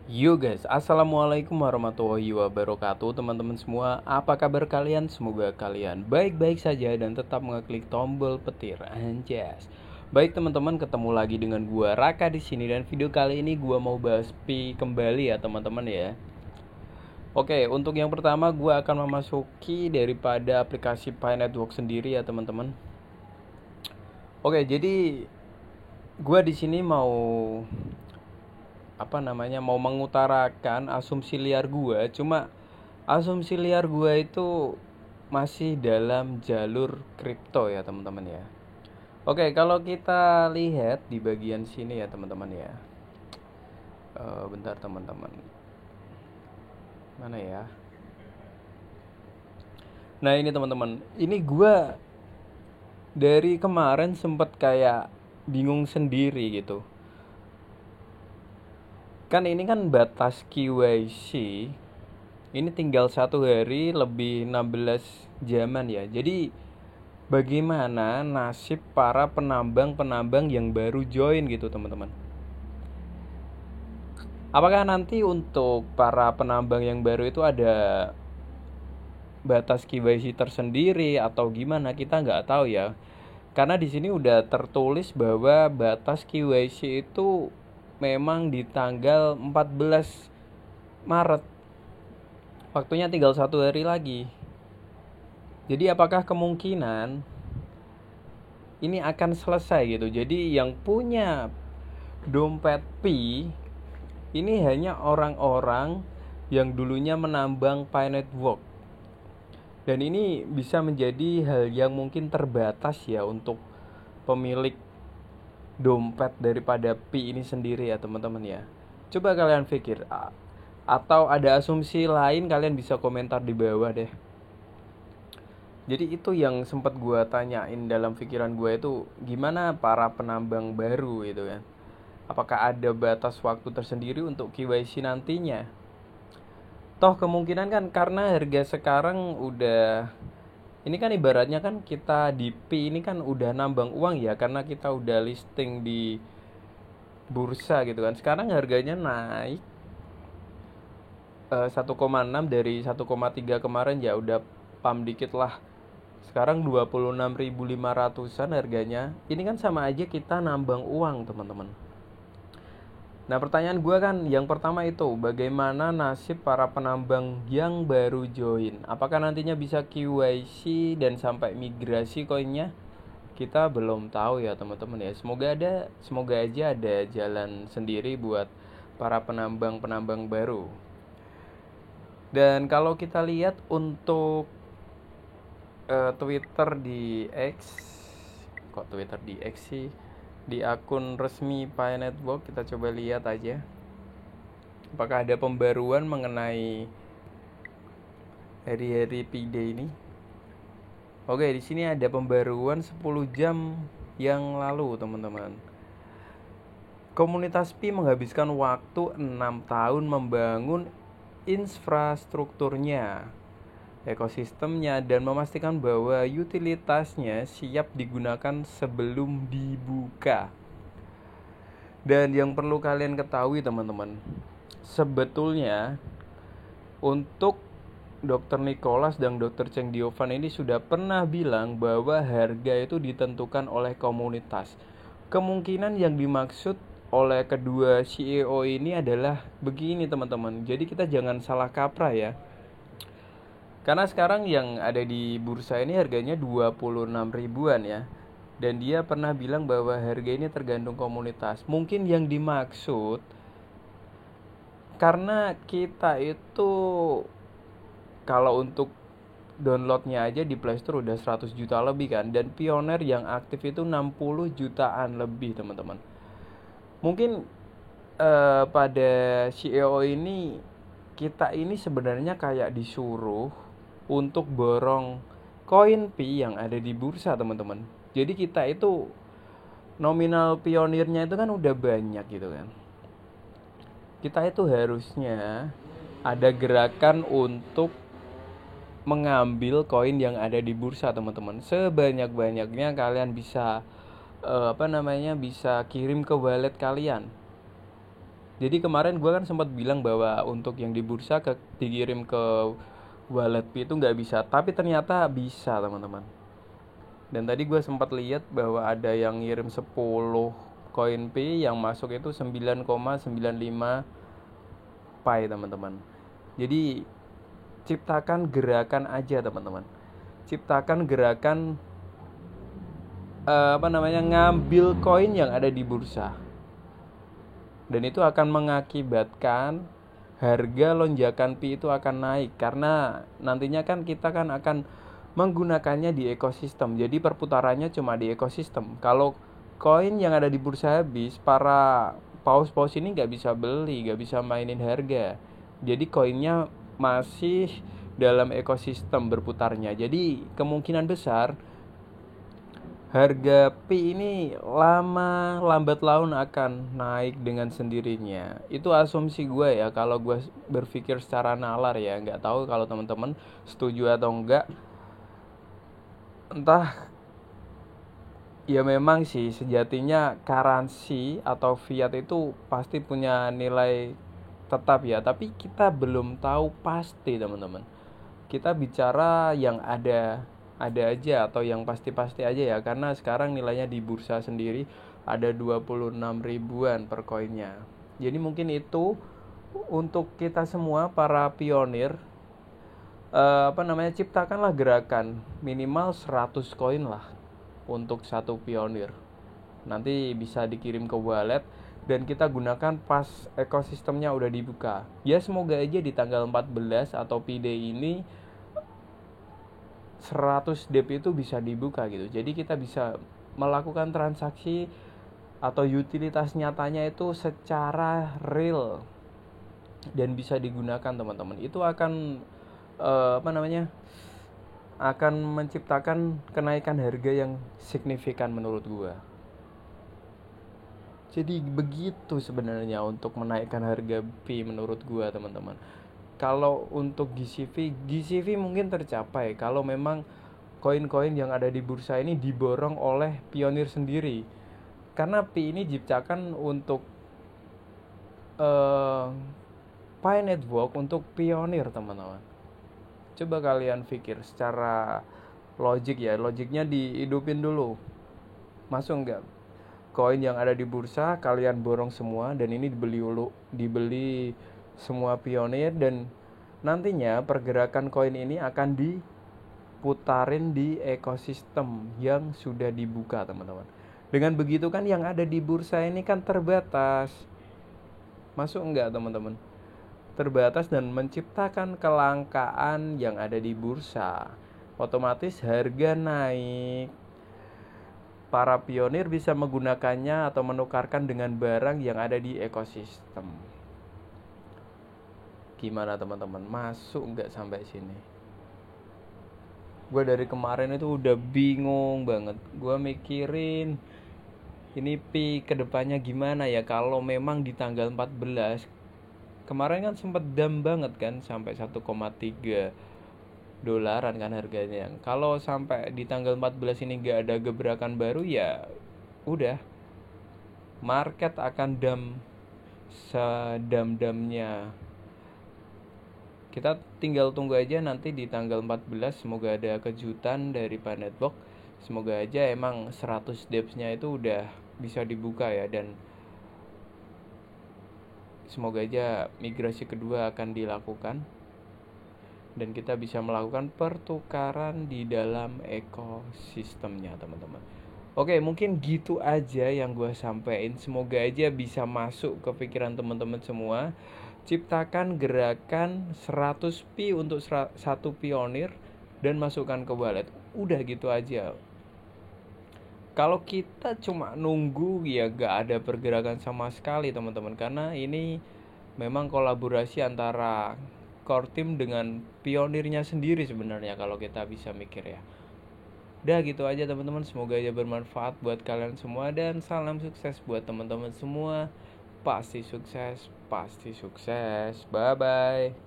Yo guys, assalamualaikum warahmatullahi wabarakatuh teman-teman semua. Apa kabar kalian? Semoga kalian baik-baik saja dan tetap mengeklik tombol petir anjas. Baik teman-teman, ketemu lagi dengan gua Raka di sini dan video kali ini gua mau bahas Pi kembali ya teman-teman ya. Oke, untuk yang pertama gua akan memasuki daripada aplikasi Pi Network sendiri ya teman-teman. Oke, jadi gua di sini mau mau mengutarakan asumsi liar gua. Cuma asumsi liar gua itu masih dalam jalur kripto ya teman-teman ya. Oke, kalau kita lihat di bagian sini ya teman-teman ya. Bentar teman-teman, mana ya? Nah ini teman-teman, ini gua dari kemarin sempet kayak bingung sendiri gitu. Kan ini kan batas KYC ini tinggal 1 hari lebih 16 jaman ya. Jadi bagaimana nasib para penambang-penambang yang baru join gitu teman-teman? Apakah nanti untuk para penambang yang baru itu ada batas KYC tersendiri atau gimana? Kita nggak tahu ya. Karena di sini udah tertulis bahwa batas KYC itu memang di tanggal 14 Maret. Waktunya tinggal 1 hari lagi. Jadi apakah kemungkinan ini akan selesai gitu? Jadi yang punya dompet Pi ini hanya orang-orang yang dulunya menambang Pi Network. Dan ini bisa menjadi hal yang mungkin terbatas ya untuk pemilik dompet daripada Pi ini sendiri ya teman-teman ya. Coba kalian pikir atau ada asumsi lain, kalian bisa komentar di bawah deh. Jadi itu yang sempat gue tanyain dalam pikiran gue itu, gimana para penambang baru gitu kan. Apakah ada batas waktu tersendiri untuk KYC nantinya? Toh kemungkinan kan karena harga sekarang udah, ini kan ibaratnya kan kita di Pi ini kan udah nambang uang ya, karena kita udah listing di bursa gitu kan. Sekarang harganya naik 1,6 dari 1,3 kemarin ya, udah pam dikit lah. Sekarang 26.500-an harganya. Ini kan sama aja kita nambang uang teman-teman. Nah pertanyaan gue kan yang pertama itu, bagaimana nasib para penambang yang baru join? Apakah nantinya bisa KYC dan sampai migrasi koinnya? Kita belum tahu ya teman-teman ya. Semoga aja ada jalan sendiri buat para penambang-penambang baru. Dan kalau kita lihat untuk Twitter di X, kok Twitter di X sih, di akun resmi Pi Network, kita coba lihat aja apakah ada pembaruan mengenai hari-hari Pi Day ini. Oke, di sini ada pembaruan 10 jam yang lalu teman-teman. Komunitas Pi menghabiskan waktu 6 tahun membangun infrastrukturnya, ekosistemnya, dan memastikan bahwa utilitasnya siap digunakan sebelum dibuka. Dan yang perlu kalian ketahui teman-teman, sebetulnya untuk Dr. Nicholas dan Dr. Cheng Diovan ini sudah pernah bilang bahwa harga itu ditentukan oleh komunitas. Kemungkinan yang dimaksud oleh kedua CEO ini adalah begini teman-teman. Jadi kita jangan salah kaprah ya. Karena sekarang yang ada di bursa ini harganya 26 ribuan ya. Dan dia pernah bilang bahwa harga ini tergantung komunitas. Mungkin yang dimaksud karena kita itu kalau untuk downloadnya aja di Play Store udah 100 juta lebih kan. Dan pioner yang aktif itu 60 jutaan lebih teman-teman. Mungkin pada CEO ini, kita ini sebenarnya kayak disuruh untuk borong koin Pi yang ada di bursa teman-teman. Jadi kita itu nominal pionirnya itu kan udah banyak gitu kan. Kita itu harusnya ada gerakan untuk mengambil koin yang ada di bursa teman-teman. Sebanyak-banyaknya kalian bisa bisa kirim ke wallet kalian. Jadi kemarin gue kan sempat bilang bahwa untuk yang di bursa dikirim ke wallet Pi itu nggak bisa, tapi ternyata bisa teman-teman. Dan tadi gue sempat lihat bahwa ada yang ngirim 10 koin Pi, yang masuk itu 9,95 Pi teman-teman. Jadi ciptakan gerakan aja teman-teman. Ciptakan gerakan ngambil koin yang ada di bursa. Dan itu akan mengakibatkan harga lonjakan Pi itu akan naik, karena nantinya kan kita kan akan menggunakannya di ekosistem. Jadi perputarannya cuma di ekosistem. Kalau koin yang ada di bursa habis, para paus-paus ini nggak bisa beli, nggak bisa mainin harga. Jadi koinnya masih dalam ekosistem berputarnya. Jadi kemungkinan besar harga Pi ini lambat laun akan naik dengan sendirinya. Itu asumsi gue ya, kalau gue berpikir secara nalar ya. Nggak tahu kalau teman-teman setuju atau enggak. Entah, ya memang sih sejatinya currency atau fiat itu pasti punya nilai tetap ya, tapi kita belum tahu pasti teman-teman. Kita bicara yang ada aja atau yang pasti-pasti aja ya, karena sekarang nilainya di bursa sendiri ada 26 ribuan per koinnya. Jadi mungkin itu untuk kita semua para pionir, ciptakanlah gerakan minimal 100 koin lah untuk satu pionir. Nanti bisa dikirim ke wallet dan kita gunakan pas ekosistemnya udah dibuka. Ya semoga aja di tanggal 14 atau P-Day ini 100 DP itu bisa dibuka gitu. Jadi kita bisa melakukan transaksi atau utilitas nyatanya itu secara real dan bisa digunakan teman-teman. Itu akan akan menciptakan kenaikan harga yang signifikan menurut gua. Jadi begitu sebenarnya untuk menaikkan harga Pi menurut gua teman-teman. Kalau untuk GCV mungkin tercapai kalau memang koin-koin yang ada di bursa ini diborong oleh pionir sendiri. Karena Pi ini diciptakan untuk Pi Network untuk pionir teman-teman. Coba kalian pikir secara logik ya, logiknya dihidupin dulu. Masuk nggak? Koin yang ada di bursa kalian borong semua dan ini dibeli semua pionir, dan nantinya pergerakan koin ini akan diputarin di ekosistem yang sudah dibuka teman-teman. Dengan begitu kan yang ada di bursa ini kan terbatas. Masuk enggak teman-teman? Terbatas dan menciptakan kelangkaan yang ada di bursa. Otomatis harga naik. Para pionir bisa menggunakannya atau menukarkan dengan barang yang ada di ekosistem. Gimana teman-teman? Masuk nggak sampai sini? Gue dari kemarin itu udah bingung banget. Gue mikirin ini Pi kedepannya gimana ya kalau memang di tanggal 14. Kemarin kan sempat dam banget kan sampai 1,3 dolaran kan harganya. Kalau sampai di tanggal 14 ini gak ada gebrakan baru ya udah, market akan dam sedam-damnya. Kita tinggal tunggu aja nanti di tanggal 14, semoga ada kejutan dari Pi Network. Semoga aja emang 100 depsnya itu udah bisa dibuka ya, dan semoga aja migrasi kedua akan dilakukan dan kita bisa melakukan pertukaran di dalam ekosistemnya teman-teman. Oke, mungkin gitu aja yang gue sampaikan. Semoga aja bisa masuk ke pikiran teman-teman semua. Ciptakan gerakan 100 Pi untuk satu pionir dan masukkan ke wallet. Udah gitu aja. Kalau kita cuma nunggu ya gak ada pergerakan sama sekali teman-teman, karena ini memang kolaborasi antara core team dengan pionirnya sendiri sebenarnya kalau kita bisa mikir ya. Udah gitu aja teman-teman, semoga aja bermanfaat buat kalian semua dan salam sukses buat teman-teman semua. Pasti sukses, pasti sukses. Bye bye.